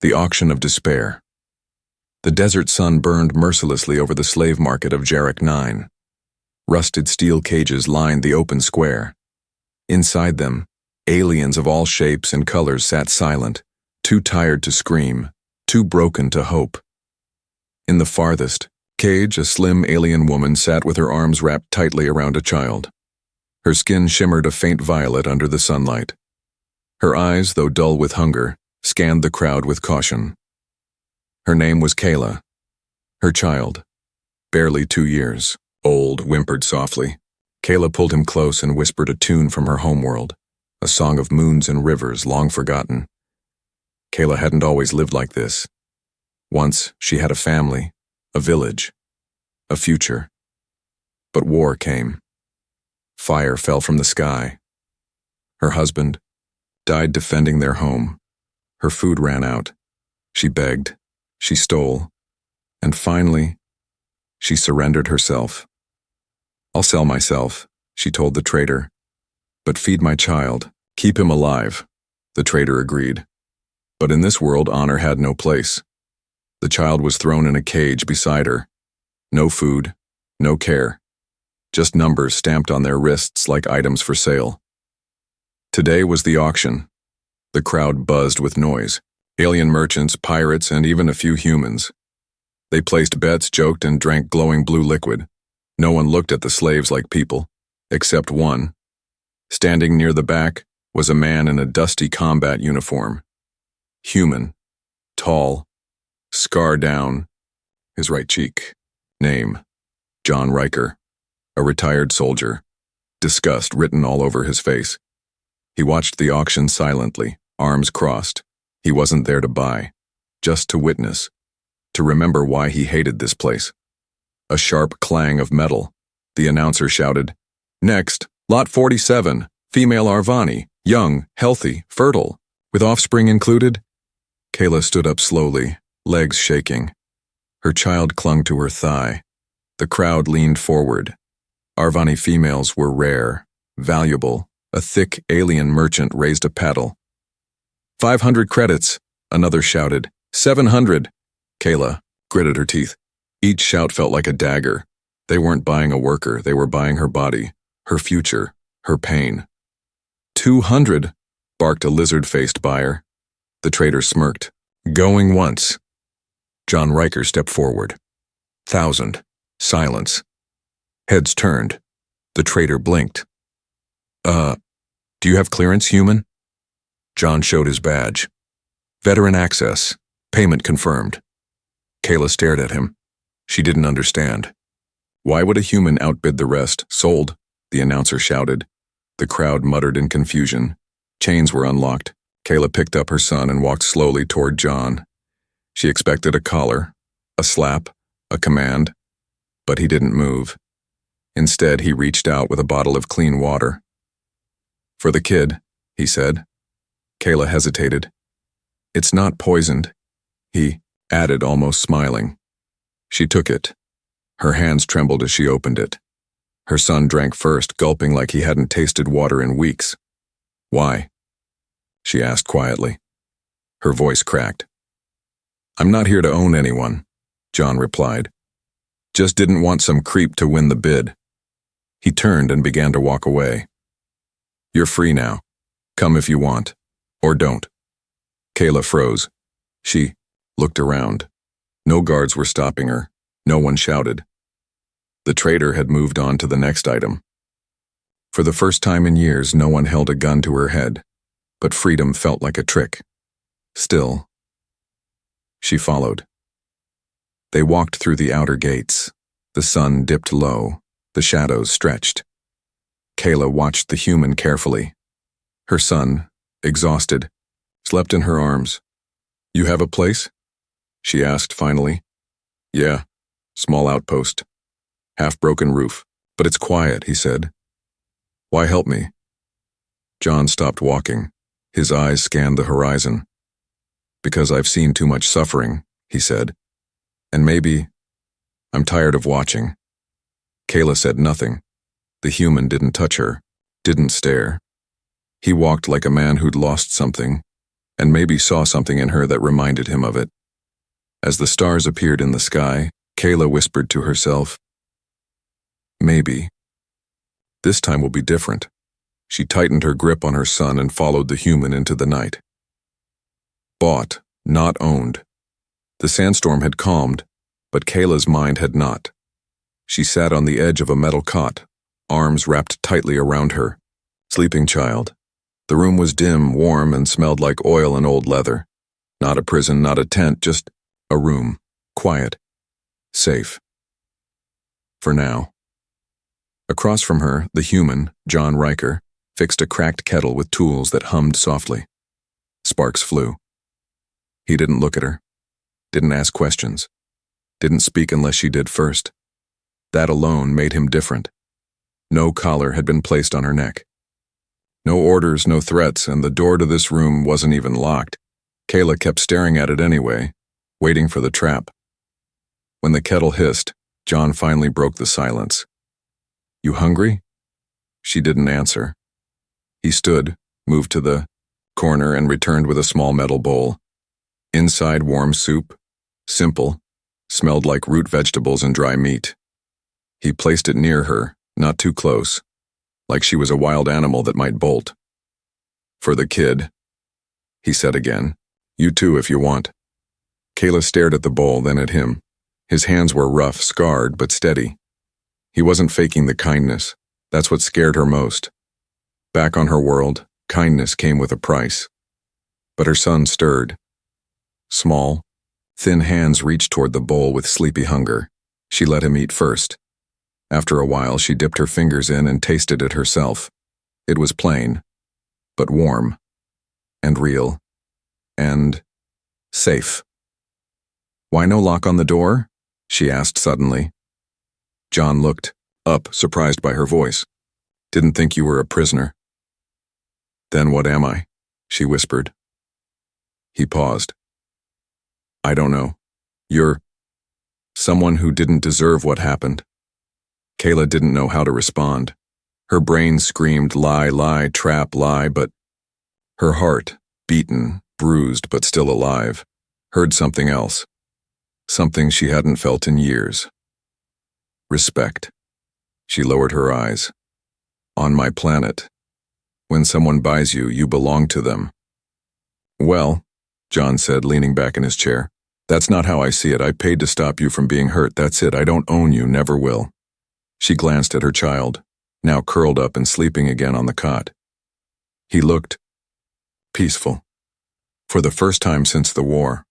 The auction of despair. The desert sun burned mercilessly over the slave market of Jarek 9. Rusted steel cages lined the open square. Inside them, aliens of all shapes and colors sat silent, too tired to scream, too broken to hope. In the farthest cage, a slim alien woman sat with her arms wrapped tightly around a child. Her skin shimmered a faint violet under the sunlight. Her eyes, though dull with hunger, scanned the crowd with caution. Her name was Kayla. Her child, barely 2 years old, whimpered softly. Kayla pulled him close and whispered a tune from her homeworld, a song of moons and rivers long forgotten. Kayla hadn't always lived like this. Once she had a family, a village, a future. But war came. Fire fell from the sky. Her husband died defending their home. Her food ran out. She begged. She stole. And finally, she surrendered herself. "I'll sell myself," she told the trader. "But feed my child. Keep him alive." The trader agreed. But in this world, honor had no place. The child was thrown in a cage beside her. No food, no care. Just numbers stamped on their wrists like items for sale. Today was the auction. The crowd buzzed with noise. Alien merchants, pirates, and even a few humans. They placed bets, joked, and drank glowing blue liquid. No one looked at the slaves like people, except one. Standing near the back was a man in a dusty combat uniform. Human, tall, scar down, his right cheek. Name, John Riker, a retired soldier. Disgust written all over his face. He watched the auction silently, arms crossed. He wasn't there to buy, just to witness, to remember why he hated this place. A sharp clang of metal. The announcer shouted, "Next, Lot 47, female Arvani, young, healthy, fertile, with offspring included." Kayla stood up slowly, legs shaking. Her child clung to her thigh. The crowd leaned forward. Arvani females were rare, valuable. A thick alien merchant raised a paddle. 500 credits, another shouted. 700. Kayla gritted her teeth. Each shout felt like a dagger. They weren't buying a worker, they were buying her body, her future, her pain. 200, barked a lizard-faced buyer. The trader smirked. Going once. John Riker stepped forward. 1,000. Silence. Heads turned. The trader blinked. Do you have clearance, human?" John showed his badge. "Veteran access. Payment confirmed." Kayla stared at him. She didn't understand. "Why would a human outbid the rest?" "Sold," the announcer shouted. The crowd muttered in confusion. Chains were unlocked. Kayla picked up her son and walked slowly toward John. She expected a collar, a slap, a command, but he didn't move. Instead, he reached out with a bottle of clean water. "For the kid," he said. Kayla hesitated. "It's not poisoned," he added, almost smiling. She took it. Her hands trembled as she opened it. Her son drank first, gulping like he hadn't tasted water in weeks. "Why?" she asked quietly. Her voice cracked. "I'm not here to own anyone," John replied. "Just didn't want some creep to win the bid." He turned and began to walk away. "You're free now. Come if you want. Or don't." Kayla froze. She looked around. No guards were stopping her. No one shouted. The trader had moved on to the next item. For the first time in years, no one held a gun to her head, but freedom felt like a trick. Still, she followed. They walked through the outer gates. The sun dipped low. The shadows stretched. Kayla watched the human carefully. Her son, exhausted, slept in her arms. "You have a place?" she asked finally. "Yeah, small outpost. Half-broken roof, but it's quiet," he said. "Why help me?" John stopped walking. His eyes scanned the horizon. "Because I've seen too much suffering," he said. "And maybe I'm tired of watching." Kayla said nothing. The human didn't touch her, didn't stare. He walked like a man who'd lost something, and maybe saw something in her that reminded him of it. As the stars appeared in the sky, Kayla whispered to herself, "Maybe. This time will be different." She tightened her grip on her son and followed the human into the night. Bought, not owned. The sandstorm had calmed, but Kayla's mind had not. She sat on the edge of a metal cot, arms wrapped tightly around her. Sleeping child. The room was dim, warm, and smelled like oil and old leather. Not a prison, not a tent, just a room. Quiet. Safe. For now. Across from her, the human, John Riker, fixed a cracked kettle with tools that hummed softly. Sparks flew. He didn't look at her. Didn't ask questions. Didn't speak unless she did first. That alone made him different. No collar had been placed on her neck. No orders, no threats, and the door to this room wasn't even locked. Kayla kept staring at it anyway, waiting for the trap. When the kettle hissed, John finally broke the silence. "You hungry?" She didn't answer. He stood, moved to the corner, and returned with a small metal bowl. Inside, warm soup. Simple. Smelled like root vegetables and dry meat. He placed it near her, not too close, like she was a wild animal that might bolt. "For the kid," he said again. "You too if you want." Kayla stared at the bowl, then at him. His hands were rough, scarred, but steady. He wasn't faking the kindness. That's what scared her most. Back on her world, kindness came with a price. But her son stirred. Small, thin hands reached toward the bowl with sleepy hunger. She let him eat first. After a while, she dipped her fingers in and tasted it herself. It was plain, but warm, and real, and safe. "Why no lock on the door?" she asked suddenly. John looked up, surprised by her voice. "Didn't think you were a prisoner." "Then what am I?" she whispered. He paused. "I don't know. You're someone who didn't deserve what happened." Kayla didn't know how to respond. Her brain screamed lie, lie, trap, lie, but her heart, beaten, bruised but still alive, heard something else. Something she hadn't felt in years. Respect. She lowered her eyes. "On my planet, when someone buys you, you belong to them." "Well," John said, leaning back in his chair, "that's not how I see it. I paid to stop you from being hurt. That's it. I don't own you, never will." She glanced at her child, now curled up and sleeping again on the cot. He looked peaceful. For the first time since the war.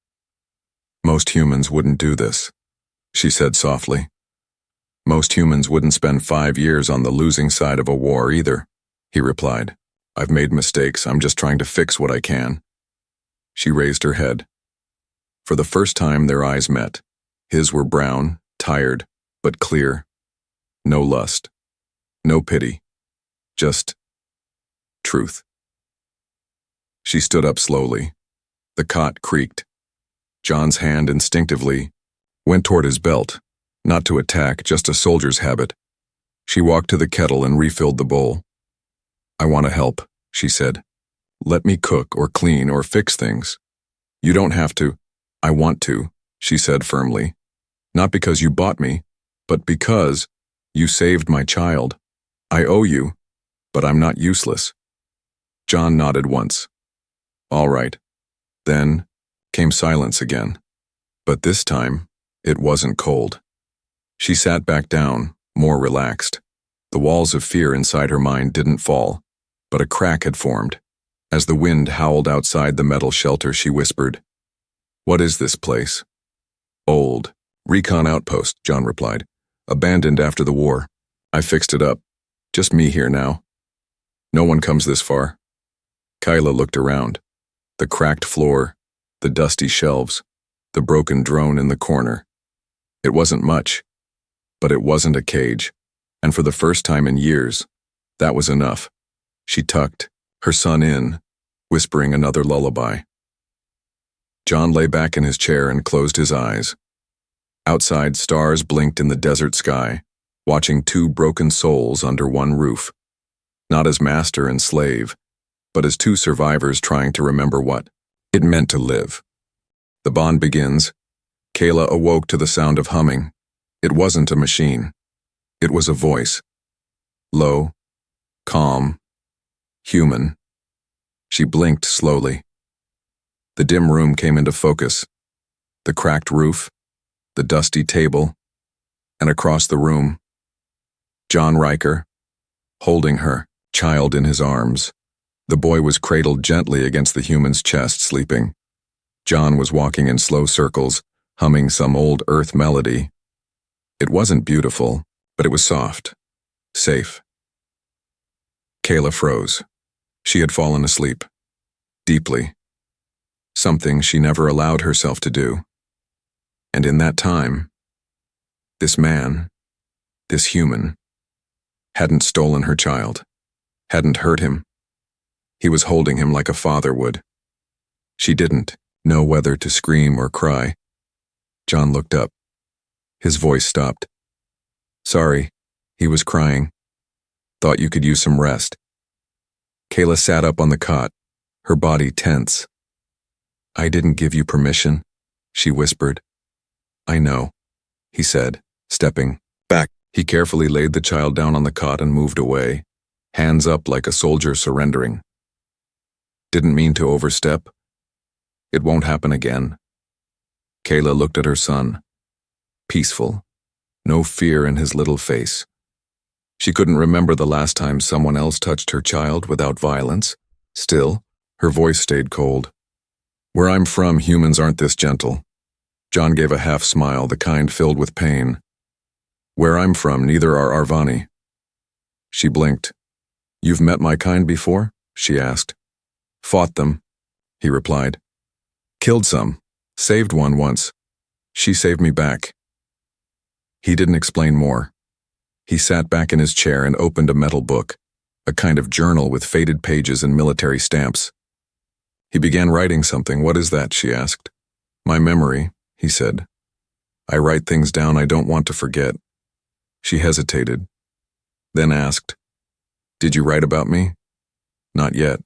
"Most humans wouldn't do this," she said softly. "Most humans wouldn't spend 5 years on the losing side of a war either," he replied. "I've made mistakes. I'm just trying to fix what I can." She raised her head. For the first time, their eyes met. His were brown, tired, but clear. No lust. No pity. Just truth. She stood up slowly. The cot creaked. John's hand instinctively went toward his belt, not to attack, just a soldier's habit. She walked to the kettle and refilled the bowl. "I want to help," she said. "Let me cook or clean or fix things." "You don't have to." "I want to," she said firmly. "Not because you bought me, but because you saved my child. I owe you, but I'm not useless." John nodded once. "All right." Then came silence again. But this time, it wasn't cold. She sat back down, more relaxed. The walls of fear inside her mind didn't fall, but a crack had formed. As the wind howled outside the metal shelter, she whispered, "What is this place?" "Old. Recon outpost," John replied. "Abandoned after the war. I fixed it up. Just me here now. No one comes this far." Kyla looked around. The cracked floor, the dusty shelves, the broken drone in the corner. It wasn't much, but it wasn't a cage, and for the first time in years, that was enough. She tucked her son in, whispering another lullaby. John lay back in his chair and closed his eyes. Outside, stars blinked in the desert sky, watching 2 broken souls under one roof. Not as master and slave, but as 2 survivors trying to remember what It meant to live. The bond begins. Kayla awoke to the sound of humming. It wasn't a machine. It was a voice. Low, calm, human. She blinked slowly. The dim room came into focus. The cracked roof, the dusty table, and across the room, John Riker, holding her, child in his arms. The boy was cradled gently against the human's chest, sleeping. John was walking in slow circles, humming some old earth melody. It wasn't beautiful, but it was soft, safe. Kayla froze. She had fallen asleep, deeply. Something she never allowed herself to do. And in that time, this man, this human, hadn't stolen her child, hadn't hurt him. He was holding him like a father would. She didn't know whether to scream or cry. John looked up. His voice stopped. Sorry, he was crying. Thought you could use some rest. Kayla sat up on the cot, her body tense. I didn't give you permission, she whispered. I know, he said, stepping back. He carefully laid the child down on the cot and moved away, hands up like a soldier surrendering. Didn't mean to overstep. It won't happen again. Kayla looked at her son. Peaceful. No fear in his little face. She couldn't remember the last time someone else touched her child without violence. Still, her voice stayed cold. Where I'm from, humans aren't this gentle. John gave a half smile, the kind filled with pain. Where I'm from, neither are Arvani. She blinked. You've met my kind before? She asked. Fought them, he replied. Killed some. Saved one once. She saved me back. He didn't explain more. He sat back in his chair and opened a metal book, a kind of journal with faded pages and military stamps. He began writing something. What is that? She asked. My memory, he said. I write things down I don't want to forget. She hesitated, then asked, Did you write about me? Not yet.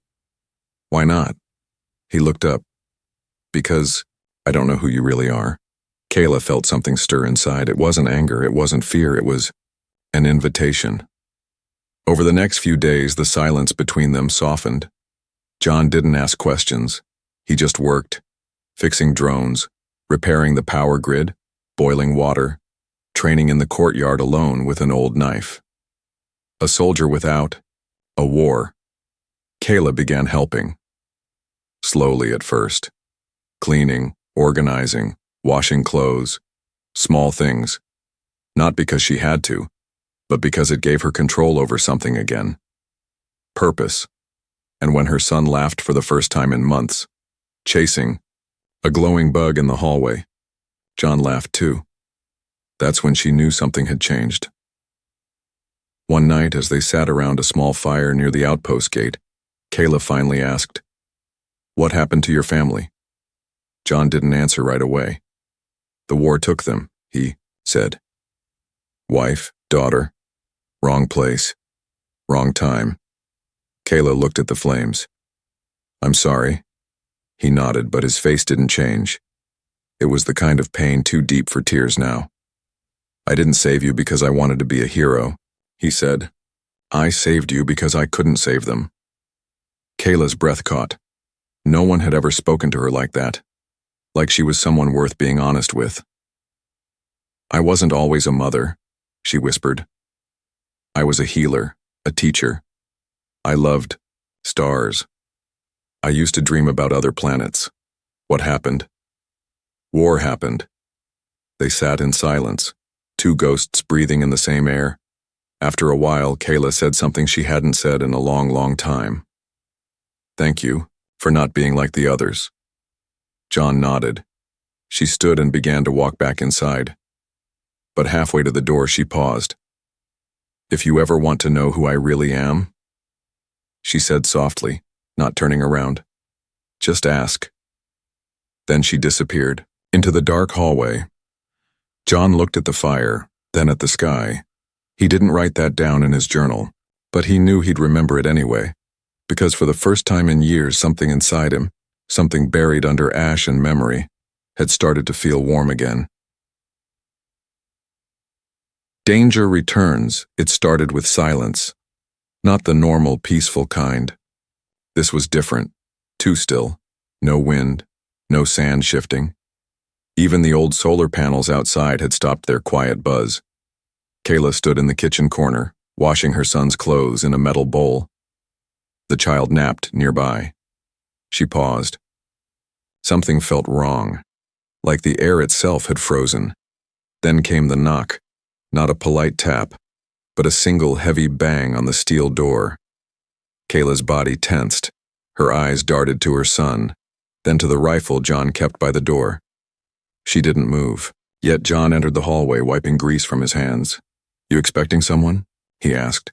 Why not? He looked up. Because I don't know who you really are. Kayla felt something stir inside. It wasn't anger, it wasn't fear, it was an invitation. Over the next few days, the silence between them softened. John didn't ask questions. He just worked, fixing drones, repairing the power grid, boiling water, training in the courtyard alone with an old knife. A soldier without a war. Kayla began helping. Slowly at first. Cleaning, organizing, washing clothes, small things. Not because she had to, but because it gave her control over something again. Purpose. And when her son laughed for the first time in months, chasing a glowing bug in the hallway, John laughed too. That's when she knew something had changed. One night, as they sat around a small fire near the outpost gate, Kayla finally asked, What happened to your family? John didn't answer right away. The war took them, he said. Wife, daughter, wrong place, wrong time. Kayla looked at the flames. I'm sorry. He nodded, but his face didn't change. It was the kind of pain too deep for tears now. I didn't save you because I wanted to be a hero, he said. I saved you because I couldn't save them. Kayla's breath caught. No one had ever spoken to her like that, like she was someone worth being honest with. I wasn't always a mother, she whispered. I was a healer, a teacher. I loved stars. I used to dream about other planets. What happened? War happened. They sat in silence, two ghosts breathing in the same air. After a while, Kayla said something she hadn't said in a long, long time. Thank you for not being like the others. John nodded. She stood and began to walk back inside. But halfway to the door, she paused. If you ever want to know who I really am, she said softly, not turning around. Just ask. Then she disappeared into the dark hallway. John looked at the fire, then at the sky. He didn't write that down in his journal, but he knew he'd remember it anyway, because for the first time in years, something inside him, something buried under ash and memory, had started to feel warm again. Danger returns. It started with silence. Not the normal, peaceful kind. This was different. Too still. No wind. No sand shifting. Even the old solar panels outside had stopped their quiet buzz. Kayla stood in the kitchen corner, washing her son's clothes in a metal bowl. The child napped nearby. She paused. Something felt wrong, like the air itself had frozen. Then came the knock, not a polite tap, but a single heavy bang on the steel door. Kayla's body tensed. Her eyes darted to her son, then to the rifle John kept by the door. She didn't move, yet John entered the hallway, wiping grease from his hands. "You expecting someone?" he asked.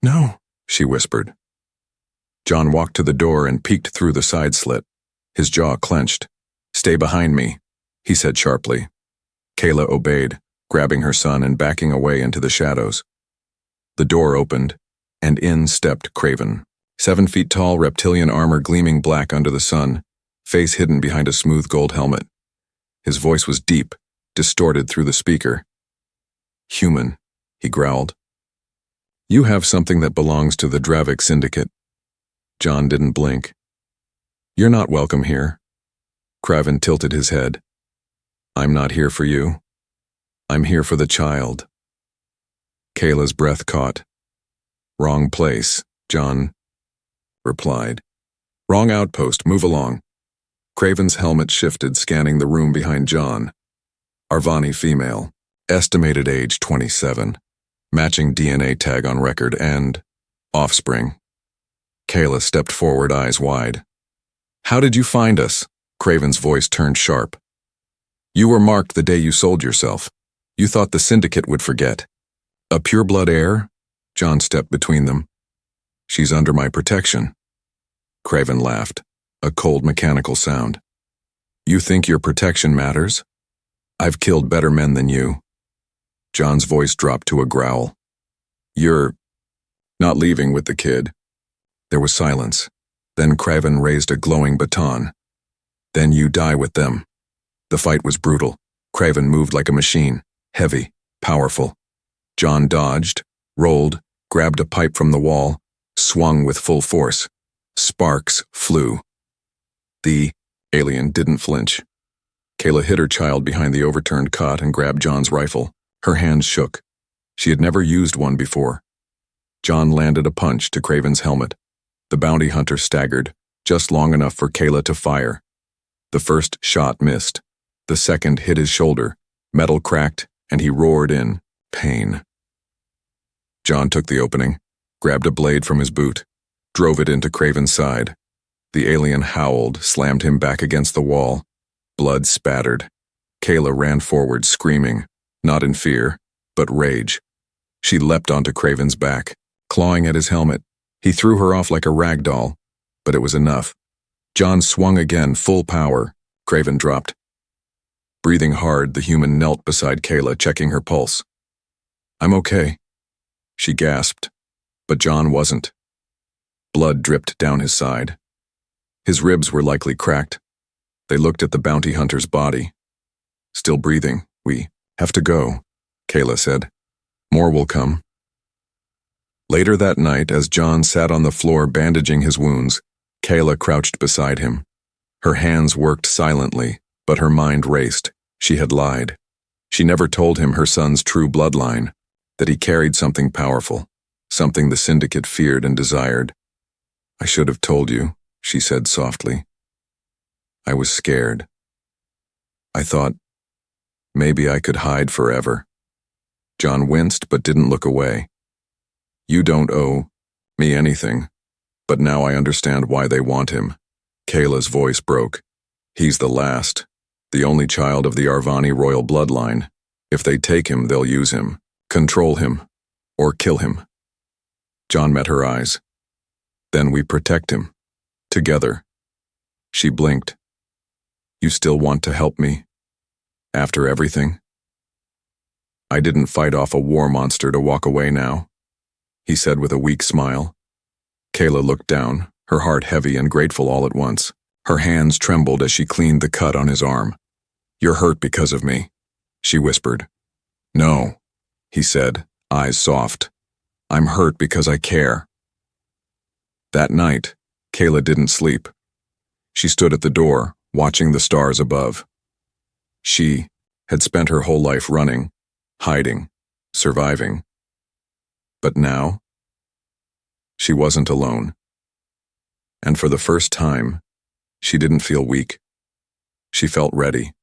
"No," she whispered. John walked to the door and peeked through the side slit. His jaw clenched. "Stay behind me," he said sharply. Kayla obeyed, grabbing her son and backing away into the shadows. The door opened, and in stepped Craven. 7 feet tall, reptilian armor gleaming black under the sun, face hidden behind a smooth gold helmet. His voice was deep, distorted through the speaker. "Human," he growled. "You have something that belongs to the Dravik Syndicate." John didn't blink. "You're not welcome here." Craven tilted his head. "I'm not here for you. I'm here for the child." Kayla's breath caught. "Wrong place," John replied. "Wrong outpost, move along." Craven's helmet shifted, scanning the room behind John. Arvani female, estimated age 27, matching DNA tag on record, and offspring. Kayla stepped forward, eyes wide. "How did you find us?" Craven's voice turned sharp. "You were marked the day you sold yourself. You thought the Syndicate would forget." "A pureblood heir?" John stepped between them. "She's under my protection." Craven laughed, a cold mechanical sound. "You think your protection matters? I've killed better men than you." John's voice dropped to a growl. "You're not leaving with the kid." There was silence. Then Craven raised a glowing baton. "Then you die with them." The fight was brutal. Craven moved like a machine, heavy, powerful. John dodged, rolled, grabbed a pipe from the wall, swung with full force. Sparks flew. The alien didn't flinch. Kayla hid her child behind the overturned cot and grabbed John's rifle. Her hands shook. She had never used one before. John landed a punch to Craven's helmet. The bounty hunter staggered, just long enough for Kayla to fire. The first shot missed. The second hit his shoulder. Metal cracked, and he roared in pain. John took the opening, grabbed a blade from his boot, drove it into Craven's side. The alien howled, slammed him back against the wall. Blood spattered. Kayla ran forward, screaming, not in fear, but rage. She leapt onto Craven's back, clawing at his helmet. He threw her off like a rag doll, but it was enough. John swung again, full power. Craven dropped. Breathing hard, the human knelt beside Kayla, checking her pulse. "I'm okay," she gasped, but John wasn't. Blood dripped down his side. His ribs were likely cracked. They looked at the bounty hunter's body. "Still breathing. We have to go," Kayla said. "More will come." Later that night, as John sat on the floor bandaging his wounds, Kayla crouched beside him. Her hands worked silently, but her mind raced. She had lied. She never told him her son's true bloodline, that he carried something powerful, something the Syndicate feared and desired. "I should have told you," she said softly. "I was scared. I thought maybe I could hide forever." John winced but didn't look away. "You don't owe me anything, but now I understand why they want him." Kayla's voice broke. "He's the last, the only child of the Arvani royal bloodline. If they take him, they'll use him, control him, or kill him." John met her eyes. "Then we protect him. Together." She blinked. "You still want to help me? After everything?" "I didn't fight off a war monster to walk away now," he said with a weak smile. Kayla looked down, her heart heavy and grateful all at once. Her hands trembled as she cleaned the cut on his arm. "You're hurt because of me," she whispered. "No," he said, eyes soft. "I'm hurt because I care." That night, Kayla didn't sleep. She stood at the door, watching the stars above. She had spent her whole life running, hiding, surviving. But now, she wasn't alone. And for the first time, she didn't feel weak. She felt ready.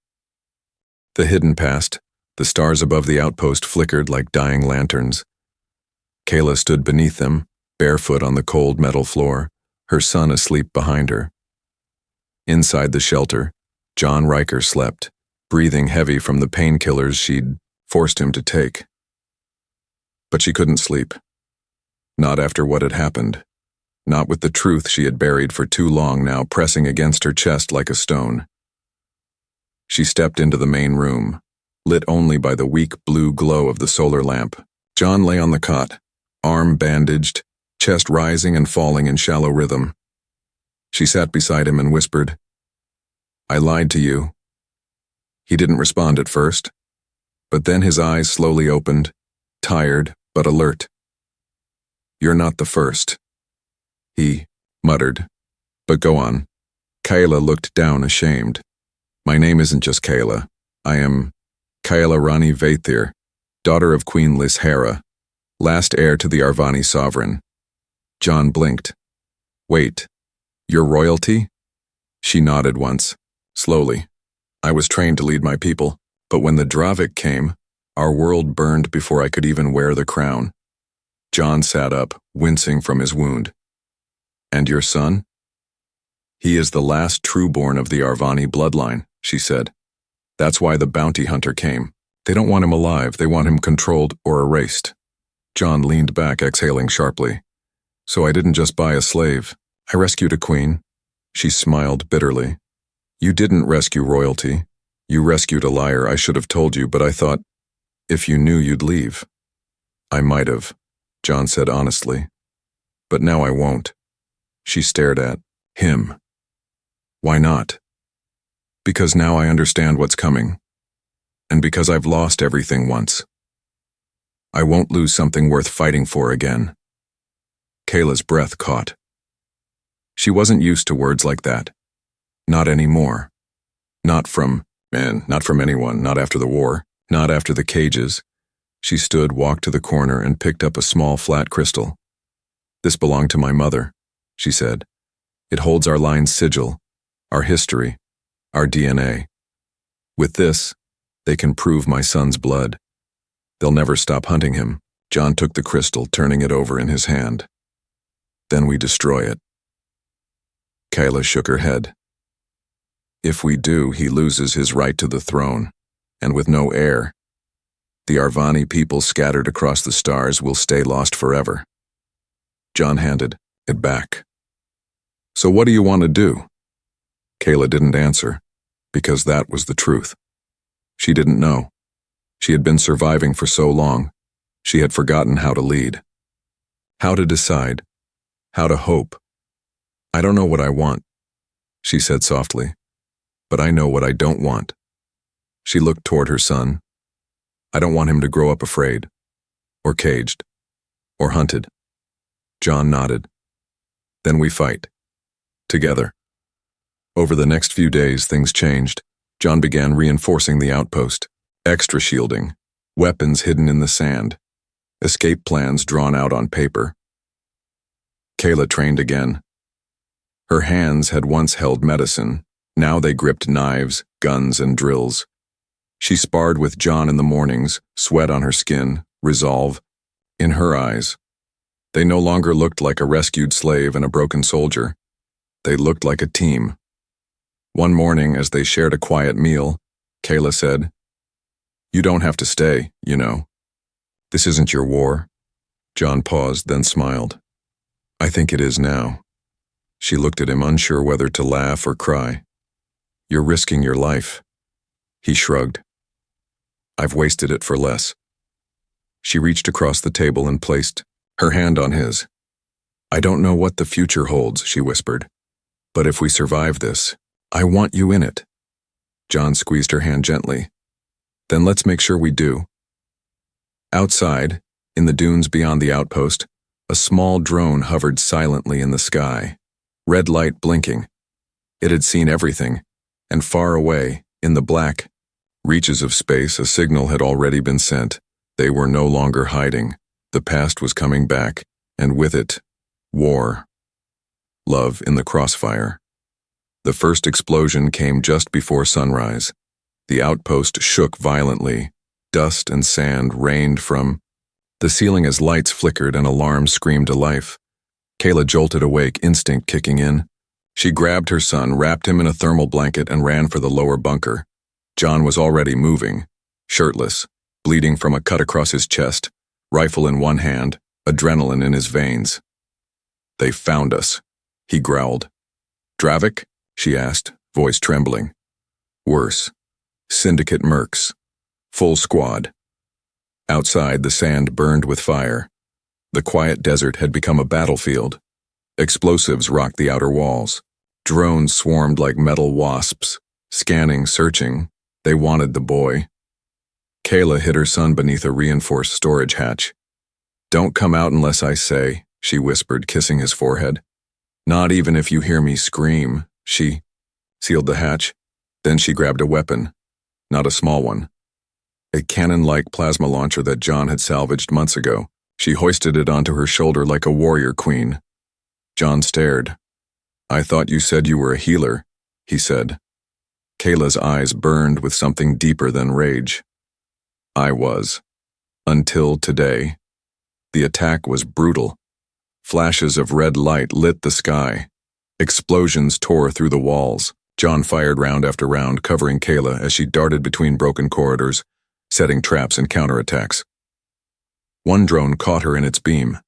The hidden past, the stars above the outpost flickered like dying lanterns. Kayla stood beneath them, barefoot on the cold metal floor, her son asleep behind her. Inside the shelter, John Riker slept, breathing heavy from the painkillers she'd forced him to take. But she couldn't sleep. Not after what had happened. Not with the truth she had buried for too long now pressing against her chest like a stone. She stepped into the main room, lit only by the weak blue glow of the solar lamp. John lay on the cot, arm bandaged, chest rising and falling in shallow rhythm. She sat beside him and whispered, "I lied to you." He didn't respond at first, but then his eyes slowly opened, tired but alert. "You're not the first," he muttered. "But go on." Kayla looked down ashamed. "My name isn't just Kayla. I am Kayla Rani Vaethir, daughter of Queen Lishera, last heir to the Arvani sovereign." John blinked. "Wait, you're royalty?" She nodded once, slowly. "I was trained to lead my people, but when the Dravik came, our world burned before I could even wear the crown." John sat up, wincing from his wound. "And your son?" "He is the last trueborn of the Arvani bloodline," she said. "That's why the bounty hunter came. They don't want him alive, they want him controlled or erased." John leaned back, exhaling sharply. "So I didn't just buy a slave. I rescued a queen." She smiled bitterly. "You didn't rescue royalty. You rescued a liar. I should have told you, but I thought, if you knew you'd leave." "I might have," John said honestly. "But now I won't." She stared at him. "Why not?" "Because now I understand what's coming. And because I've lost everything once. I won't lose something worth fighting for again." Kayla's breath caught. She wasn't used to words like that. Not anymore. Not from anyone, not after the war, not after the cages. She stood, walked to the corner, and picked up a small flat crystal. "This belonged to my mother," she said. "It holds our line's sigil, our history, our DNA. With this, they can prove my son's blood. They'll never stop hunting him." John took the crystal, turning it over in his hand. "Then we destroy it." Kayla shook her head. "If we do, he loses his right to the throne, and with no heir, the Arvani people scattered across the stars will stay lost forever." John handed it back. "So what do you want to do?" Kayla didn't answer, because that was the truth. She didn't know. She had been surviving for so long, she had forgotten how to lead. How to decide. How to hope. "I don't know what I want," she said softly. "But I know what I don't want." She looked toward her son. "I don't want him to grow up afraid, or caged, or hunted." John nodded. "Then we fight. Together." Over the next few days, things changed. John began reinforcing the outpost. Extra shielding, weapons hidden in the sand, escape plans drawn out on paper. Kayla trained again. Her hands had once held medicine. Now they gripped knives, guns, and drills. She sparred with John in the mornings, sweat on her skin, resolve in her eyes. They no longer looked like a rescued slave and a broken soldier. They looked like a team. One morning, as they shared a quiet meal, Kayla said, "You don't have to stay, you know. This isn't your war." John paused, then smiled. "I think it is now." She looked at him, unsure whether to laugh or cry. "You're risking your life." He shrugged. "I've wasted it for less." She reached across the table and placed her hand on his. "I don't know what the future holds," she whispered, But if we survive this, I want you in it. John squeezed her hand gently. Then let's make sure we do. Outside, in the dunes beyond the outpost, a small drone hovered silently in the sky, red light blinking. It had seen everything, and far away, in the black reaches of space, a signal had already been sent. They were no longer hiding. The past was coming back, and with it, war. Love in the crossfire. The first explosion came just before sunrise. The outpost shook violently. Dust and sand rained from the ceiling as lights flickered and alarms screamed to life. Kayla jolted awake, instinct kicking in. She grabbed her son, wrapped him in a thermal blanket, and ran for the lower bunker. John was already moving, shirtless, bleeding from a cut across his chest, rifle in one hand, adrenaline in his veins. They found us, he growled. Dravik? She asked, voice trembling. Worse. Syndicate mercs. Full squad. Outside, the sand burned with fire. The quiet desert had become a battlefield. Explosives rocked the outer walls. Drones swarmed like metal wasps, scanning, searching. They wanted the boy. Kayla hid her son beneath a reinforced storage hatch. Don't come out unless I say, she whispered, kissing his forehead. Not even if you hear me scream. She sealed the hatch. Then she grabbed a weapon. Not a small one. A cannon-like plasma launcher that John had salvaged months ago. She hoisted it onto her shoulder like a warrior queen. John stared. I thought you said you were a healer, he said. Kayla's eyes burned with something deeper than rage. I was. Until today. The attack was brutal. Flashes of red light lit the sky. Explosions tore through the walls. John fired round after round, covering Kayla as she darted between broken corridors, setting traps and counterattacks. One drone caught her in its beam.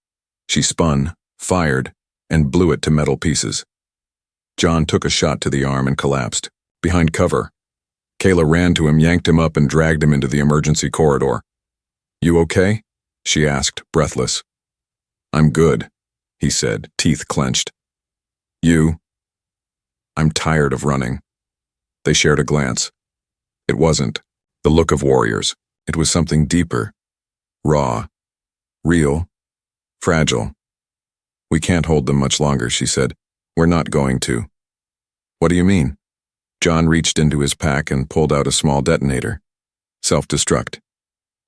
She spun, fired, and blew it to metal pieces. John took a shot to the arm and collapsed, behind cover. Kayla ran to him, yanked him up, and dragged him into the emergency corridor. You okay? She asked, breathless. I'm good, he said, teeth clenched. You? I'm tired of running. They shared a glance. It wasn't the look of warriors. It was something deeper. Raw. Real. Fragile. We can't hold them much longer, she said. We're not going to. What do you mean? John reached into his pack and pulled out a small detonator. Self-destruct.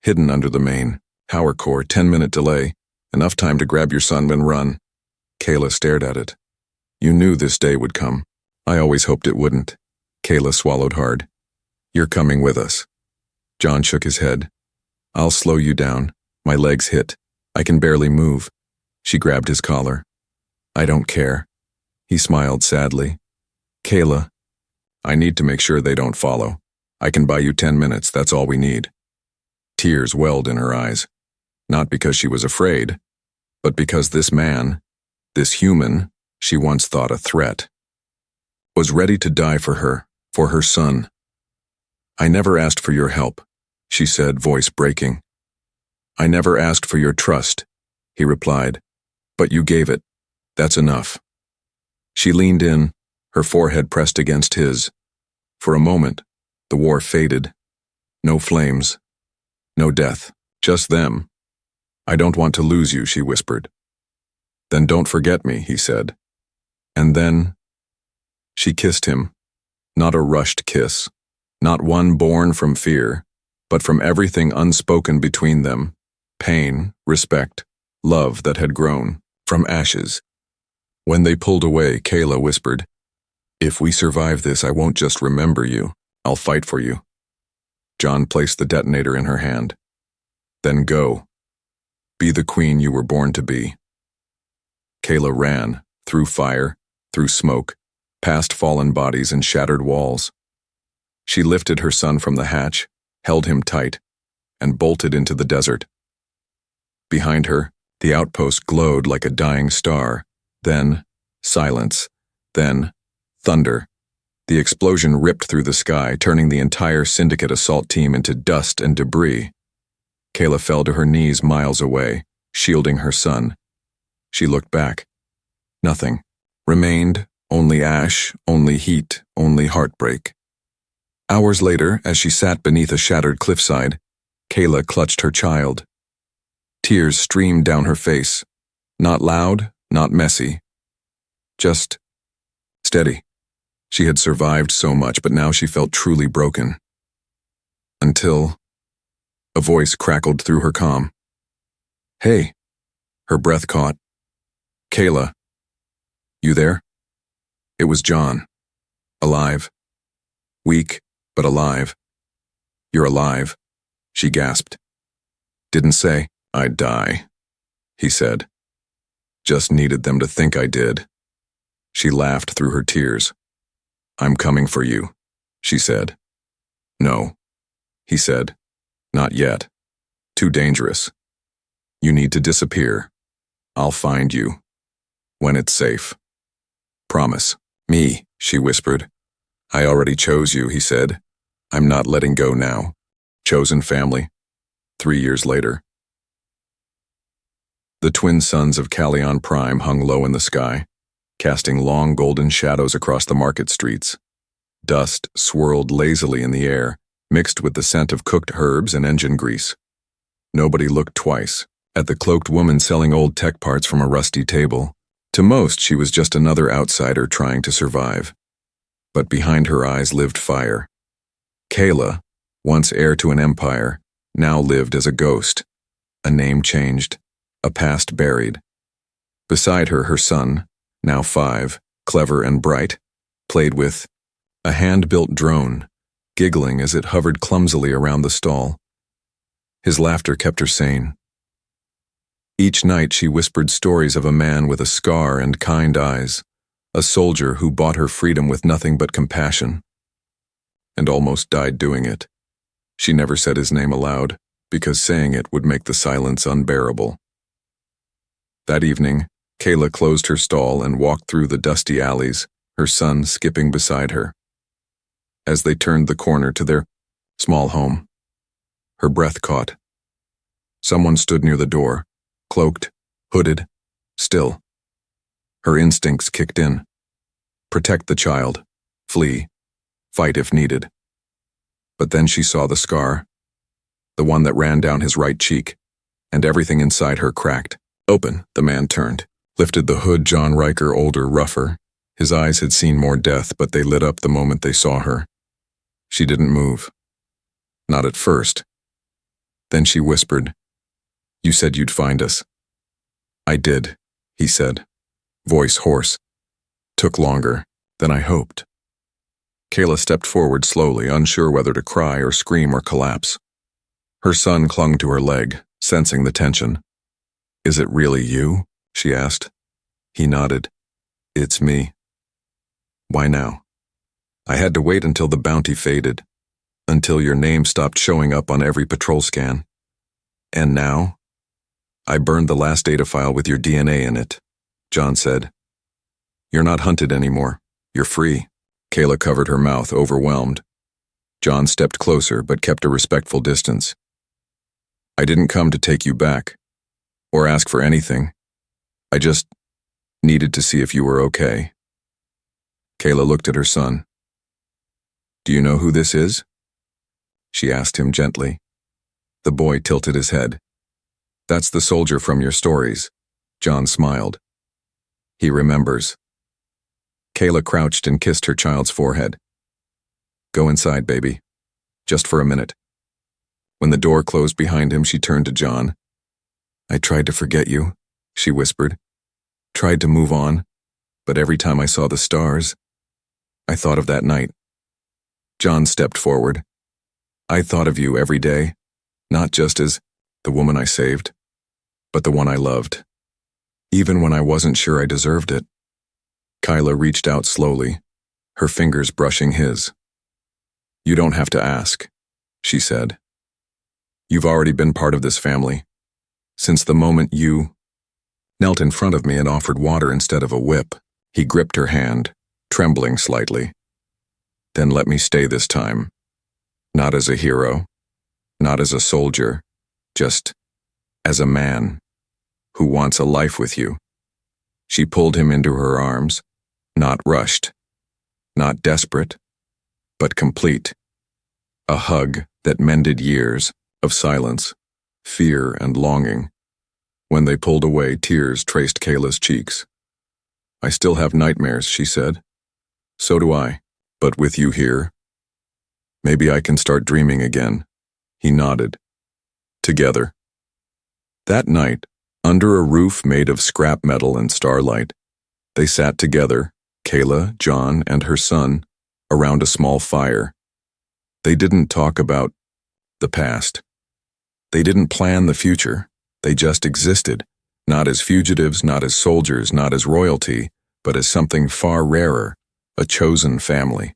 Hidden under the main. Power core, 10-minute delay. Enough time to grab your son and run. Kayla stared at it. You knew this day would come. I always hoped it wouldn't. Kayla swallowed hard. You're coming with us. John shook his head. I'll slow you down. My legs hit. I can barely move. She grabbed his collar. I don't care. He smiled sadly. Kayla, I need to make sure they don't follow. I can buy you 10 minutes, that's all we need. Tears welled in her eyes. Not because she was afraid, but because this man, this human, she once thought a threat, was ready to die for her son. I never asked for your help, she said, voice breaking. I never asked for your trust, he replied, but you gave it. That's enough. She leaned in, her forehead pressed against his. For a moment, the war faded. No flames, no death, just them. I don't want to lose you, she whispered. Then don't forget me, he said. And then, she kissed him. Not a rushed kiss, not one born from fear, but from everything unspoken between them. Pain, respect, love that had grown from ashes. When they pulled away, Kayla whispered, If we survive this, I won't just remember you. I'll fight for you. John placed the detonator in her hand. Then go. Be the queen you were born to be. Kayla ran, through fire, through smoke, past fallen bodies and shattered walls. She lifted her son from the hatch, held him tight, and bolted into the desert. Behind her, the outpost glowed like a dying star. Then, silence. Then, thunder. The explosion ripped through the sky, turning the entire syndicate assault team into dust and debris. Kayla fell to her knees miles away, shielding her son. She looked back. Nothing. Remained Only ash, only heat, only heartbreak. Hours later, as she sat beneath a shattered cliffside, Kayla clutched her child. Tears streamed down her face. Not loud, not messy. Just steady. She had survived so much, but now she felt truly broken. Until a voice crackled through her calm. "Hey." Her breath caught. "Kayla. You there?" It was John. Alive. Weak, but alive. "You're alive," she gasped. "Didn't say I'd die," he said. "Just needed them to think I did." She laughed through her tears. "I'm coming for you," she said. "No," he said. "Not yet. Too dangerous. You need to disappear. I'll find you. When it's safe. Promise." "Me," she whispered. "I already chose you," he said. "I'm not letting go now. Chosen family. 3 years later." The twin suns of Callion Prime hung low in the sky, casting long golden shadows across the market streets. Dust swirled lazily in the air, mixed with the scent of cooked herbs and engine grease. Nobody looked twice at the cloaked woman selling old tech parts from a rusty table. To most, she was just another outsider trying to survive. But behind her eyes lived fire. Kayla, once heir to an empire, now lived as a ghost, a name changed, a past buried. Beside her, her son, now 5, clever and bright, played with a hand-built drone, giggling as it hovered clumsily around the stall. His laughter kept her sane. Each night she whispered stories of a man with a scar and kind eyes, a soldier who bought her freedom with nothing but compassion, and almost died doing it. She never said his name aloud, because saying it would make the silence unbearable. That evening, Kayla closed her stall and walked through the dusty alleys, her son skipping beside her. As they turned the corner to their small home, her breath caught. Someone stood near the door, cloaked, hooded, still. Her instincts kicked in. Protect the child, flee, fight if needed. But then she saw the scar, the one that ran down his right cheek, and everything inside her cracked. Open, the man turned, lifted the hood. John Riker, older, rougher. His eyes had seen more death, but they lit up the moment they saw her. She didn't move. Not at first. Then she whispered, "You said you'd find us." "I did," he said, voice hoarse. "Took longer than I hoped." Kayla stepped forward slowly, unsure whether to cry or scream or collapse. Her son clung to her leg, sensing the tension. "Is it really you?" she asked. He nodded. "It's me." "Why now?" "I had to wait until the bounty faded, until your name stopped showing up on every patrol scan. And now? I burned the last data file with your DNA in it," John said. "You're not hunted anymore. You're free." Kayla covered her mouth, overwhelmed. John stepped closer, but kept a respectful distance. "I didn't come to take you back, or ask for anything. I just needed to see if you were okay." Kayla looked at her son. "Do you know who this is?" she asked him gently. The boy tilted his head. "That's the soldier from your stories," John smiled. "He remembers." Kayla crouched and kissed her child's forehead. "Go inside, baby. Just for a minute." When the door closed behind him, she turned to John. "I tried to forget you," she whispered. "Tried to move on, but every time I saw the stars, I thought of that night." John stepped forward. "I thought of you every day, not just as the woman I saved, but the one I loved, even when I wasn't sure I deserved it." Kayla reached out slowly, her fingers brushing his. "You don't have to ask," she said. "You've already been part of this family, since the moment you knelt in front of me and offered water instead of a whip." He gripped her hand, trembling slightly. "Then let me stay this time. Not as a hero, not as a soldier, just as a man who wants a life with you." She pulled him into her arms, Not rushed, not desperate, but complete. A hug that mended years of silence, fear, and longing. When they pulled away, tears traced Kayla's cheeks. "I still have nightmares," she said. "So do I, but with you here, maybe I can start dreaming again." He nodded. Together. That night, under a roof made of scrap metal and starlight, they sat together, Kayla, John, and her son, around a small fire. They didn't talk about the past. They didn't plan the future. They just existed, not as fugitives, not as soldiers, not as royalty, but as something far rarer, a chosen family.